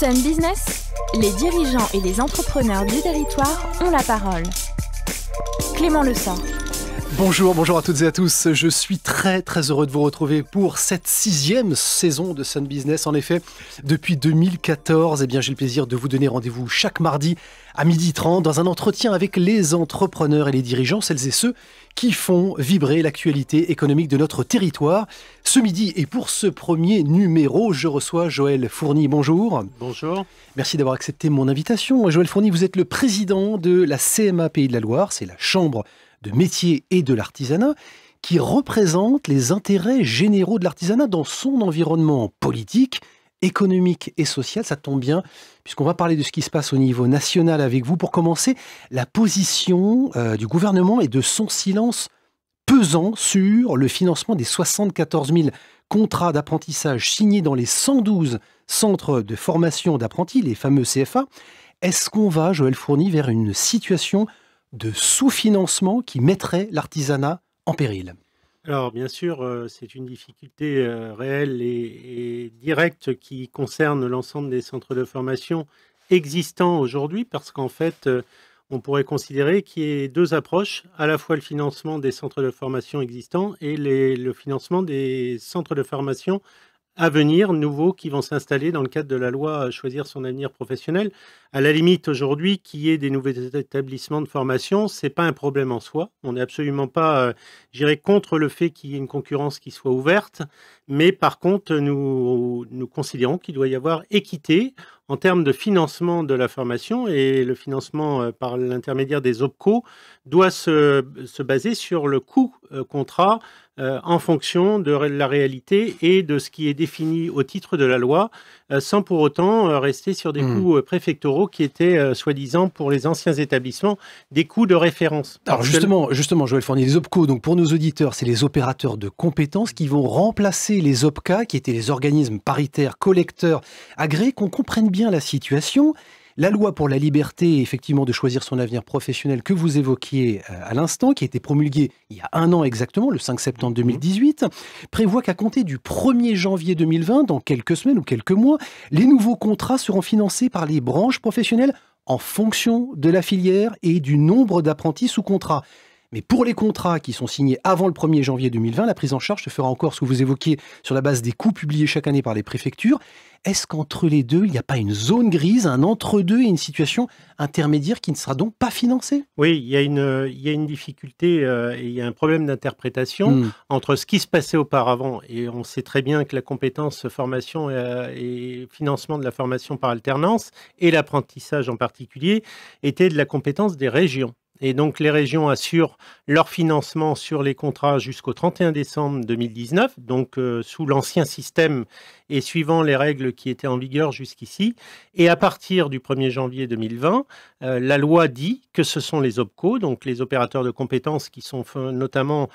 Sun Business, les dirigeants et les entrepreneurs du territoire ont la parole. Clément Lessort. Bonjour à toutes et à tous. Je suis très heureux de vous retrouver pour cette 6e saison de Sun Business. En effet, depuis 2014, j'ai le plaisir de vous donner rendez-vous chaque mardi à 12h30 dans un entretien avec les entrepreneurs et les dirigeants, celles et ceux qui font vibrer l'actualité économique de notre territoire. Ce midi, et pour ce premier numéro, je reçois Joël Fourny. Bonjour. Bonjour. Merci d'avoir accepté mon invitation. Joël Fourny, vous êtes le président de la CMA Pays de la Loire, c'est la Chambre de métier et de l'artisanat, qui représente les intérêts généraux de l'artisanat dans son environnement politique, économique et social. Ça tombe bien, puisqu'on va parler de ce qui se passe au niveau national avec vous. Pour commencer, la position du gouvernement et de son silence pesant sur le financement des 74 000 contrats d'apprentissage signés dans les 112 centres de formation d'apprentis, les fameux CFA. Est-ce qu'on va, Joël Fourny, vers une situation de sous-financement qui mettrait l'artisanat en péril? Alors bien sûr, c'est une difficulté réelle et directe qui concerne l'ensemble des centres de formation existants aujourd'hui, parce qu'en fait, on pourrait considérer qu'il y ait deux approches, à la fois le financement des centres de formation existants et le financement des centres de formation à venir, nouveaux, qui vont s'installer dans le cadre de la loi Choisir son avenir professionnel. À la limite, aujourd'hui, qu'il y ait des nouveaux établissements de formation, ce n'est pas un problème en soi. On n'est absolument pas, contre le fait qu'il y ait une concurrence qui soit ouverte, mais par contre, nous considérons qu'il doit y avoir équité en termes de financement de la formation, et le financement par l'intermédiaire des OPCO doit se baser sur le coût contrat en fonction de la réalité et de ce qui est défini au titre de la loi, sans pour autant rester sur des coûts préfectoraux qui étaient, soi-disant, pour les anciens établissements, des coûts de référence. Alors justement, Joël Fourny, les OPCO, donc pour nos auditeurs, c'est les opérateurs de compétences qui vont remplacer les OPCA, qui étaient les organismes paritaires collecteurs agréés. Qu'on comprenne bien la situation. La loi pour la liberté, effectivement, de choisir son avenir professionnel que vous évoquiez à l'instant, qui a été promulguée il y a un an exactement, le 5 septembre 2018, prévoit qu'à compter du 1er janvier 2020, dans quelques semaines ou quelques mois, les nouveaux contrats seront financés par les branches professionnelles en fonction de la filière et du nombre d'apprentis sous contrat. Mais pour les contrats qui sont signés avant le 1er janvier 2020, la prise en charge se fera encore, ce que vous évoquiez, sur la base des coûts publiés chaque année par les préfectures. Est-ce qu'entre les deux, il n'y a pas une zone grise, un entre-deux et une situation intermédiaire qui ne sera donc pas financée? Oui, il y a une difficulté et il y a un problème d'interprétation entre ce qui se passait auparavant, et on sait très bien que la compétence formation et financement de la formation par alternance, et l'apprentissage en particulier, était de la compétence des régions. Et donc, les régions assurent leur financement sur les contrats jusqu'au 31 décembre 2019, donc sous l'ancien système et suivant les règles qui étaient en vigueur jusqu'ici. Et à partir du 1er janvier 2020, la loi dit que ce sont les OPCO, donc les opérateurs de compétences, qui sont notamment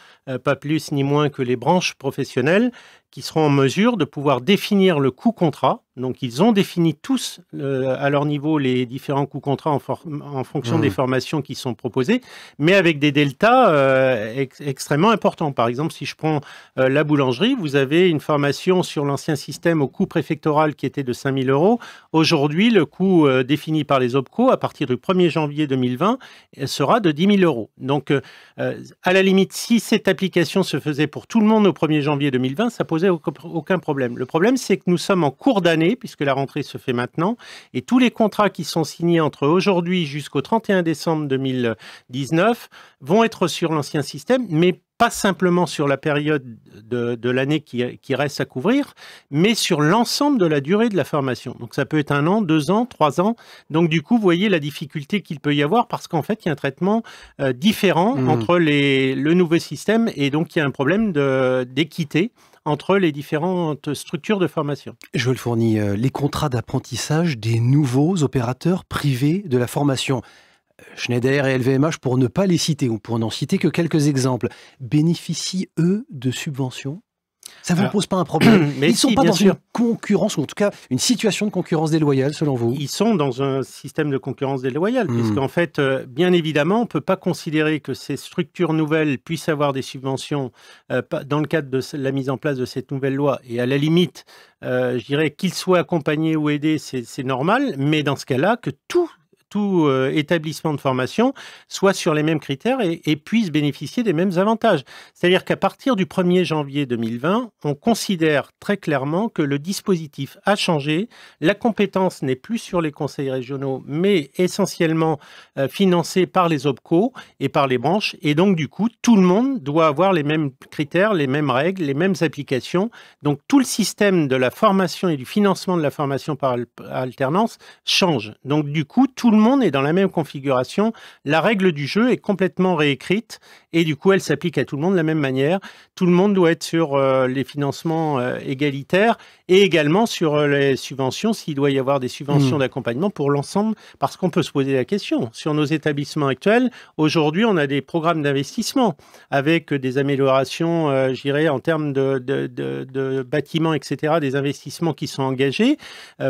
pas plus ni moins que les branches professionnelles, qui seront en mesure de pouvoir définir le coût contrat. Donc, ils ont défini tous, à leur niveau, les différents coûts contrats en fonction des formations qui sont proposées, mais avec des deltas extrêmement importants. Par exemple, si je prends la boulangerie, vous avez une formation sur l'ancien système au coût préfectoral qui était de 5 000 €. Aujourd'hui, le coût défini par les OPCO, à partir du 1er janvier 2020, sera de 10 000 €. Donc, à la limite, si cette application se faisait pour tout le monde au 1er janvier 2020, ça posait aucun problème. Le problème, c'est que nous sommes en cours d'année, puisque la rentrée se fait maintenant, et tous les contrats qui sont signés entre aujourd'hui jusqu'au 31 décembre 2019 vont être sur l'ancien système, mais pas simplement sur la période de l'année qui reste à couvrir, mais sur l'ensemble de la durée de la formation. Donc ça peut être 1 an, 2 ans, 3 ans. Donc du coup, vous voyez la difficulté qu'il peut y avoir, parce qu'en fait, il y a un traitement différent entre le nouveau système, et donc il y a un problème d'équité entre les différentes structures de formation. Joël Fourny, les contrats d'apprentissage des nouveaux opérateurs privés de la formation, Schneider et LVMH, pour ne pas les citer, ou pour n'en citer que quelques exemples, bénéficient, eux, de subventions? Ça ne vous pose pas un problème? Mais ils ne sont pas dans une concurrence, ou en tout cas une situation de concurrence déloyale, selon vous? Ils sont dans un système de concurrence déloyale, puisqu'en fait, bien évidemment, on ne peut pas considérer que ces structures nouvelles puissent avoir des subventions dans le cadre de la mise en place de cette nouvelle loi. Et à la limite, je dirais qu'ils soient accompagnés ou aidés, c'est normal, mais dans ce cas-là, que tout établissement de formation soit sur les mêmes critères et puisse bénéficier des mêmes avantages. C'est-à-dire qu'à partir du 1er janvier 2020, on considère très clairement que le dispositif a changé. La compétence n'est plus sur les conseils régionaux, mais essentiellement financée par les OPCO et par les branches. Et donc, du coup, tout le monde doit avoir les mêmes critères, les mêmes règles, les mêmes applications. Donc, tout le système de la formation et du financement de la formation par alternance change. Donc, du coup, tout le monde est dans la même configuration. La règle du jeu est complètement réécrite et du coup, elle s'applique à tout le monde de la même manière. Tout le monde doit être sur les financements égalitaires et également sur les subventions, s'il doit y avoir des subventions d'accompagnement pour l'ensemble, parce qu'on peut se poser la question. Sur nos établissements actuels, aujourd'hui, on a des programmes d'investissement avec des améliorations, je dirais, en termes de bâtiments, etc., des investissements qui sont engagés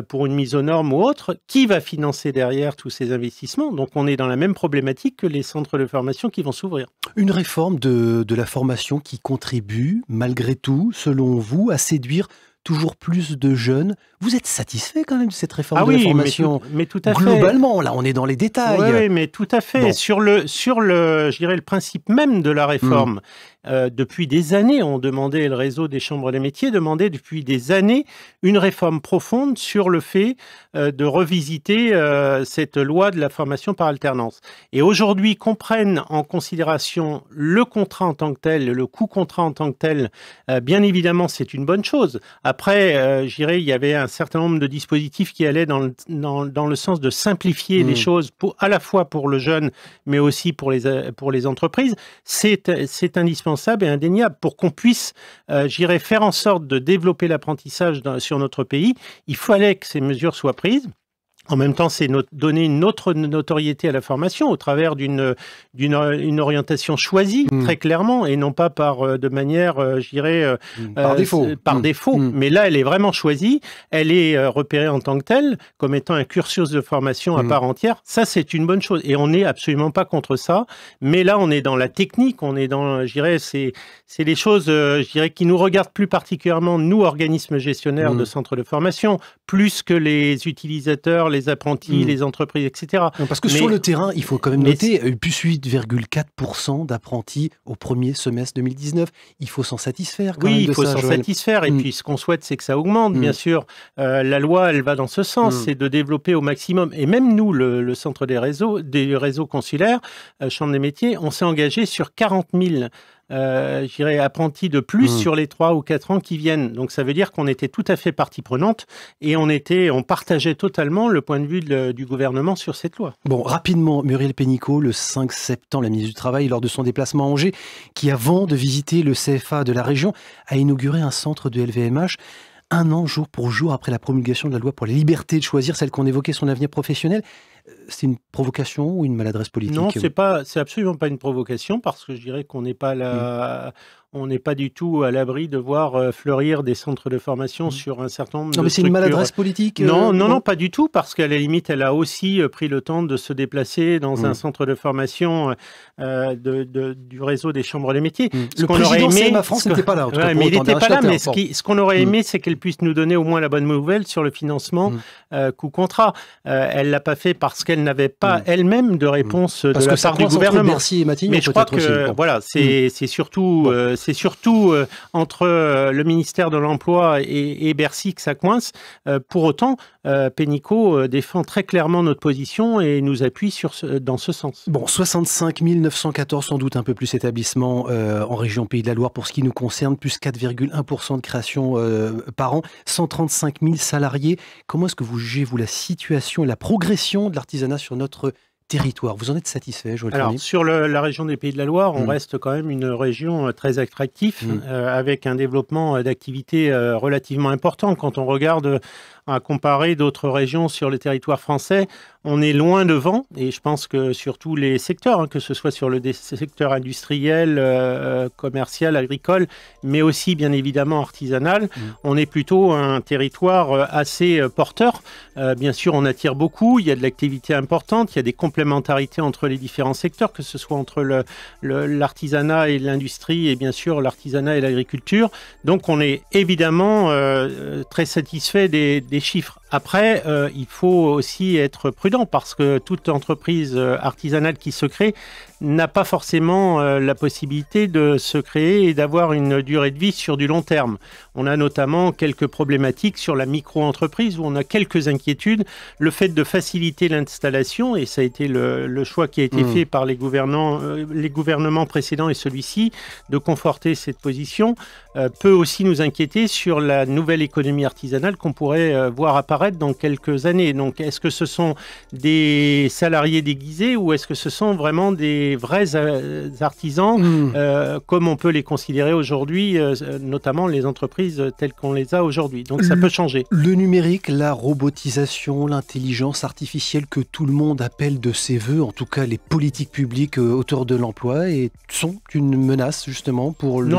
pour une mise aux normes ou autre. Qui va financer derrière tous ces investissements? Donc, on est dans la même problématique que les centres de formation qui vont s'ouvrir. Une réforme de la formation qui contribue, malgré tout, selon vous, à séduire toujours plus de jeunes. Vous êtes satisfait quand même de cette réforme de la formation? Mais tout à fait. Globalement, là, on est dans les détails. Oui, mais tout à fait. Bon. Sur le, je dirais, le principe même de la réforme, depuis des années, on demandait, le réseau des chambres des métiers demandait depuis des années une réforme profonde sur le fait de revisiter cette loi de la formation par alternance. Et aujourd'hui, qu'on prenne en considération le contrat en tant que tel, le coût contrat en tant que tel, bien évidemment, c'est une bonne chose. Après, je dirais, il y avait un certain nombre de dispositifs qui allaient dans le sens de simplifier les choses, à la fois pour le jeune, mais aussi pour les entreprises. C'est indispensable et indéniable pour qu'on puisse, j'irais, faire en sorte de développer l'apprentissage sur notre pays. Il fallait que ces mesures soient prises. En même temps, c'est donner une autre notoriété à la formation au travers d'une orientation choisie, très clairement, et non pas de manière, je dirais, par défaut. Par défaut. Mais là, elle est vraiment choisie. Elle est repérée en tant que telle, comme étant un cursus de formation à part entière. Ça, c'est une bonne chose. Et on n'est absolument pas contre ça. Mais là, on est dans la technique, on est dans, je dirais, c'est les choses, je dirais, qui nous regardent plus particulièrement, nous, organismes gestionnaires de centres de formation, plus que les utilisateurs, les apprentis, les entreprises, etc. Non, parce que sur le terrain, il faut quand même noter, plus 8,4% d'apprentis au premier semestre 2019. Il faut s'en satisfaire quand même de ça, il faut s'en satisfaire. Et puis, ce qu'on souhaite, c'est que ça augmente, bien sûr. La loi, elle va dans ce sens, c'est de développer au maximum. Et même nous, le centre des réseaux consulaires, Chambre des métiers, on s'est engagé sur 40 000 je dirais, apprentis de plus sur les 3 ou 4 ans qui viennent. Donc, ça veut dire qu'on était tout à fait partie prenante et on partageait totalement le point de vue du gouvernement sur cette loi. Bon, rapidement, Muriel Pénicaud, le 5 septembre, la ministre du Travail, lors de son déplacement à Angers, qui, avant de visiter le CFA de la région, a inauguré un centre de LVMH. Un an, jour pour jour, après la promulgation de la loi pour la liberté de choisir, celle qu'on évoquait, son avenir professionnel. C'est une provocation ou une maladresse politique? Non, c'est absolument pas une provocation, parce que je dirais qu'on n'est pas là... On n'est pas du tout à l'abri de voir fleurir des centres de formation sur un certain nombre de structures. Non, mais c'est une maladresse politique? Non, pas du tout, parce qu'à la limite, elle a aussi pris le temps de se déplacer dans un centre de formation du réseau des chambres des métiers. Le président CMA France n'était pas là. Mais il n'était pas là, mais ce qu'on aurait aimé, c'est qu'elle puisse nous donner au moins la bonne nouvelle sur le financement coût contrat. Elle ne l'a pas fait parce qu'elle n'avait pas elle-même de réponse de la part du gouvernement. Bercy et Matignon, mais je crois que voilà, c'est surtout... C'est surtout entre le ministère de l'Emploi et Bercy que ça coince. Pour autant, Pénicaud défend très clairement notre position et nous appuie dans ce sens. Bon, 65 914, sans doute un peu plus établissements en région Pays de la Loire pour ce qui nous concerne, plus 4,1% de création par an, 135 000 salariés. Comment est-ce que vous jugez, vous, la situation et la progression de l'artisanat sur notre territoire? Vous en êtes satisfait, Joël Fournier? Alors, sur la région des Pays de la Loire, on reste quand même une région très attractive, avec un développement d'activités relativement important. Quand on regarde à comparer d'autres régions sur le territoire français, on est loin devant, et je pense que sur tous les secteurs, que ce soit sur le secteur industriel, commercial, agricole, mais aussi bien évidemment artisanal, on est plutôt un territoire assez porteur. Bien sûr, on attire beaucoup, il y a de l'activité importante, il y a des complémentarités entre les différents secteurs, que ce soit entre l'artisanat et l'industrie, et bien sûr l'artisanat et l'agriculture. Donc on est évidemment très satisfait des chiffres. Après, il faut aussi être prudent parce que toute entreprise artisanale qui se crée n'a pas forcément la possibilité de se créer et d'avoir une durée de vie sur du long terme. On a notamment quelques problématiques sur la micro-entreprise où on a quelques inquiétudes. Le fait de faciliter l'installation, et ça a été le choix qui a été fait par les gouvernements précédents et celui-ci, de conforter cette position, peut aussi nous inquiéter sur la nouvelle économie artisanale qu'on pourrait voir apparaître dans quelques années. Donc, est-ce que ce sont des salariés déguisés ou est-ce que ce sont vraiment des vrais artisans comme on peut les considérer aujourd'hui, notamment les entreprises telles qu'on les a aujourd'hui. Donc, ça peut changer. Le numérique, la robotisation, l'intelligence artificielle que tout le monde appelle de ses voeux, en tout cas les politiques publiques autour de l'emploi, et sont une menace justement pour le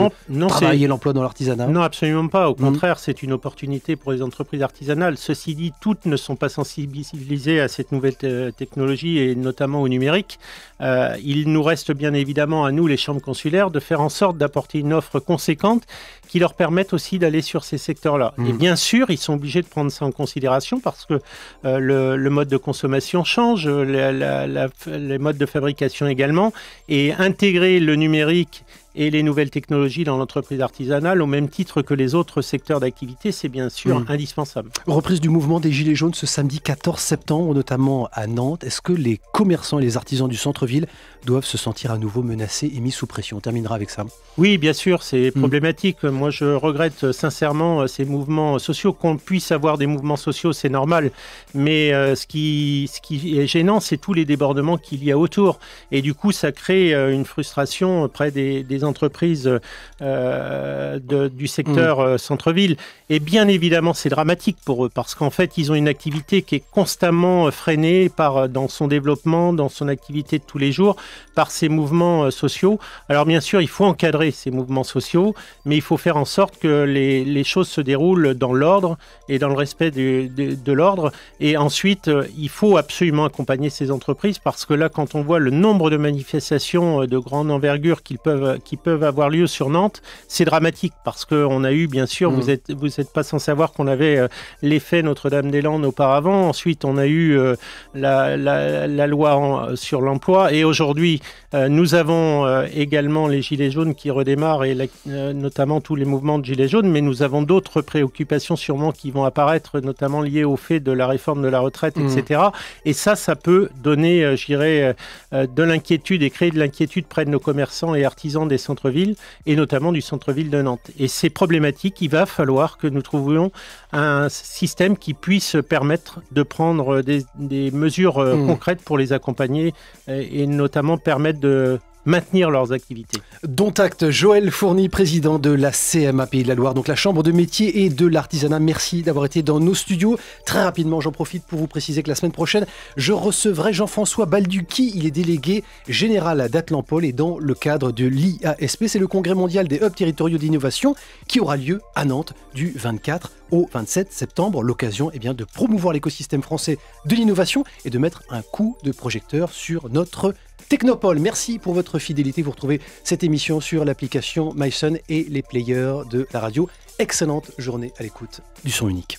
travail et l'emploi dans l'artisanat? Non, absolument pas. Au contraire, c'est une opportunité pour les entreprises artisanales. Ceci dit, toutes ne sont pas sensibilisées à cette nouvelle technologie et notamment au numérique. Il nous reste bien évidemment à nous, les chambres consulaires, de faire en sorte d'apporter une offre conséquente qui leur permette aussi d'aller sur ces secteurs-là. Et bien sûr, ils sont obligés de prendre ça en considération parce que le mode de consommation change, les modes de fabrication également, et intégrer le numérique et les nouvelles technologies dans l'entreprise artisanale, au même titre que les autres secteurs d'activité, c'est bien sûr indispensable. Reprise du mouvement des Gilets jaunes ce samedi 14 septembre, notamment à Nantes. Est-ce que les commerçants et les artisans du centre-ville doivent se sentir à nouveau menacés et mis sous pression? On terminera avec ça. Oui, bien sûr, c'est problématique. Moi, je regrette sincèrement ces mouvements sociaux. Qu'on puisse avoir des mouvements sociaux, c'est normal. Mais ce qui est gênant, c'est tous les débordements qu'il y a autour. Et du coup, ça crée une frustration auprès des entreprises du secteur centre-ville. Et bien évidemment, c'est dramatique pour eux parce qu'en fait, ils ont une activité qui est constamment freinée dans son développement, dans son activité de tous les jours, par ces mouvements sociaux. Alors bien sûr, il faut encadrer ces mouvements sociaux, mais il faut faire en sorte que les choses se déroulent dans l'ordre et dans le respect de l'ordre. Et ensuite, il faut absolument accompagner ces entreprises parce que là, quand on voit le nombre de manifestations de grande envergure qui peuvent avoir lieu sur Nantes, c'est dramatique parce qu'on a eu, bien sûr, vous êtes pas sans savoir qu'on avait l'effet Notre-Dame-des-Landes auparavant. Ensuite, on a eu la loi sur l'emploi et aujourd'hui, nous avons également les Gilets jaunes qui redémarrent et notamment tous les mouvements de Gilets jaunes, mais nous avons d'autres préoccupations sûrement qui vont apparaître, notamment liées au fait de la réforme de la retraite, etc. Et ça peut donner, je dirais, de l'inquiétude et créer de l'inquiétude près de nos commerçants et artisans des centres-villes et notamment du centre-ville de Nantes. Et c'est problématique, il va falloir que nous trouvions un système qui puisse permettre de prendre des mesures concrètes pour les accompagner et notamment permettre de maintenir leurs activités. Dont acte, Joël Fourny, président de la CMA Pays de la Loire, donc la Chambre de métier et de l'artisanat. Merci d'avoir été dans nos studios. Très rapidement, j'en profite pour vous préciser que la semaine prochaine, je recevrai Jean-François Balducchi. Il est délégué général d'Atlampol et dans le cadre de l'IASP, c'est le congrès mondial des hubs territoriaux d'innovation qui aura lieu à Nantes du 24 au 27 septembre. L'occasion de promouvoir l'écosystème français de l'innovation et de mettre un coup de projecteur sur notre Technopole. Merci pour votre fidélité. Vous retrouvez cette émission sur l'application mySun et les players de la radio. Excellente journée à l'écoute du son unique.